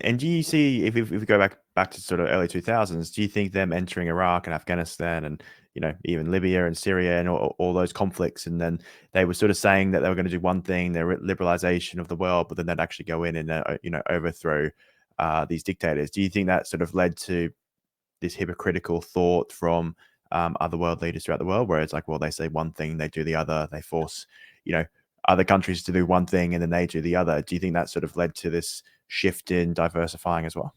And do you see if we go back to sort of early 2000s, do you think them entering Iraq and Afghanistan and even Libya and Syria and all those conflicts, and then they were sort of saying that they were going to do one thing, their liberalization of the world, but then they'd actually go in and overthrow these dictators? Do you think that sort of led to this hypocritical thought from other world leaders throughout the world, where it's like, well, they say one thing, they do the other, they force other countries to do one thing and then they do the other? Do you think that sort of led to this shift in diversifying as well?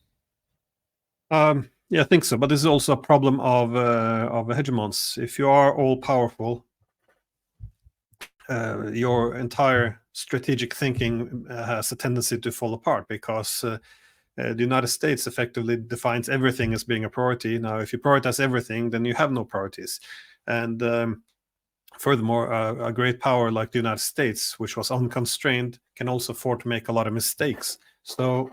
Yeah, I think so. But this is also a problem of hegemons. If you are all powerful, your entire strategic thinking has a tendency to fall apart, because the United States effectively defines everything as being a priority. Now, if you prioritize everything, then you have no priorities. And furthermore, a great power like the United States, which was unconstrained, can also afford to make a lot of mistakes. So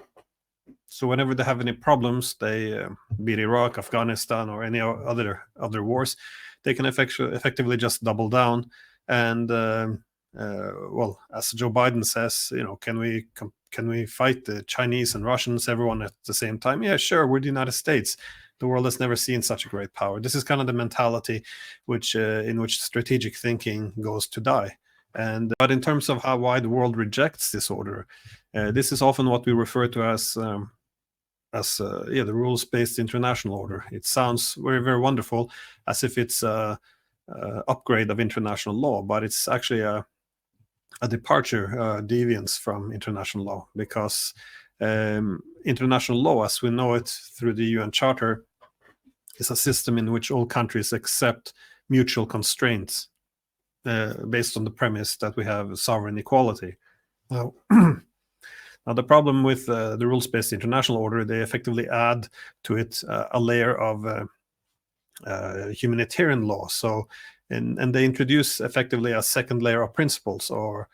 whenever they have any problems, they be it Iraq, Afghanistan, or any other wars, they can effectively just double down. And well, as Joe Biden says, can we fight the Chinese and Russians, everyone at the same time? Yeah, sure. We're the United States. The world has never seen such a great power. This is kind of the mentality in which strategic thinking goes to die. But in terms of why the world rejects this order, this is often what we refer to as the rules-based international order. It sounds very, very wonderful, as if it's a upgrade of international law, but it's actually a departure, deviance from international law, because international law, as we know it through the UN Charter, is a system in which all countries accept mutual constraints based on the premise that we have sovereign equality. Now, the problem with the rules-based international order, they effectively add to it a layer of humanitarian law. So, and they introduce effectively a second layer of principles, or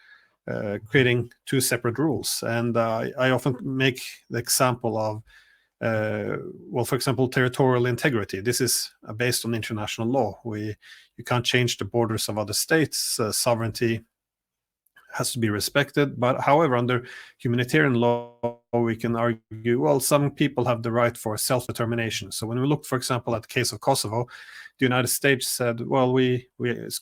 creating two separate rules. And I often make the example of, for example, territorial integrity. This is based on international law. You can't change the borders of other states. Sovereignty has to be respected. But however, under humanitarian law, we can argue, well, some people have the right for self-determination. So when we look, for example, at the case of Kosovo, the United States said, well,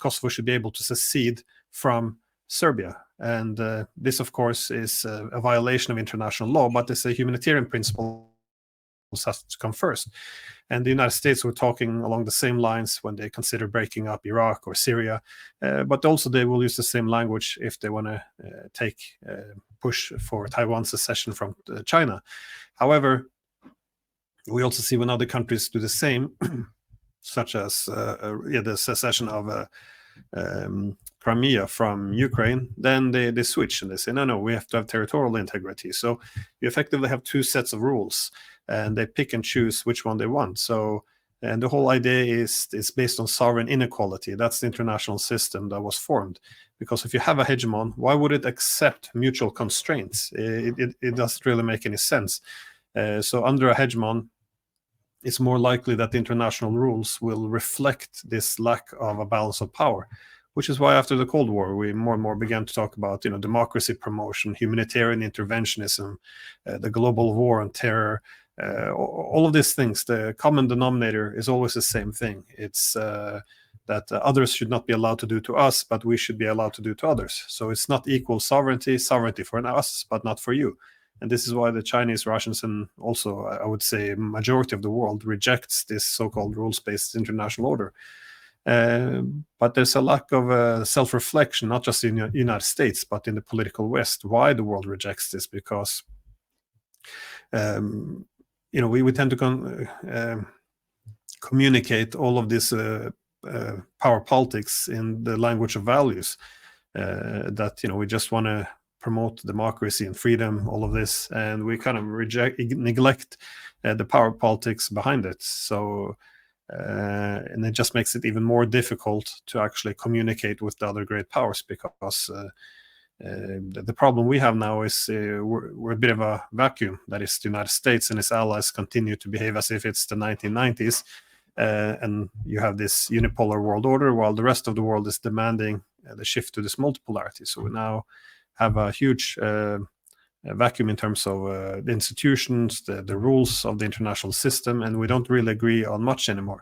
Kosovo should be able to secede from Serbia. And this, of course, is a violation of international law, but it's a humanitarian principle has to come first. And the United States were talking along the same lines when they consider breaking up Iraq or Syria, but also they will use the same language if they want to push for Taiwan's secession from China. However, we also see when other countries do the same, such as the secession of Crimea from Ukraine, then they switch and they say, no, we have to have territorial integrity. So you effectively have two sets of rules, and they pick and choose which one they want. So, and the whole idea is based on sovereign inequality. That's the international system that was formed. Because if you have a hegemon, why would it accept mutual constraints? It doesn't really make any sense. So under a hegemon, it's more likely that the international rules will reflect this lack of a balance of power, which is why after the Cold War, we more and more began to talk about, democracy promotion, humanitarian interventionism, the global war on terror, all of these things. The common denominator is always the same thing. It's that others should not be allowed to do to us, but we should be allowed to do to others. So it's not equal sovereignty for us, but not for you. And this is why the Chinese, Russians, and also, I would say, majority of the world rejects this so-called rules-based international order. But there's a lack of self-reflection, not just in the United States, but in the political West, why the world rejects this. Because, we tend to communicate all of this power politics in the language of values, that, we just want to promote democracy and freedom, all of this, and we kind of neglect the power politics behind it. So, and it just makes it even more difficult to actually communicate with the other great powers, because the problem we have now is we're a bit of a vacuum. That is, the United States and its allies continue to behave as if it's the 1990s, and you have this unipolar world order, while the rest of the world is demanding the shift to this multipolarity. So we now have a huge vacuum in terms of the institutions, the rules of the international system, and we don't really agree on much anymore.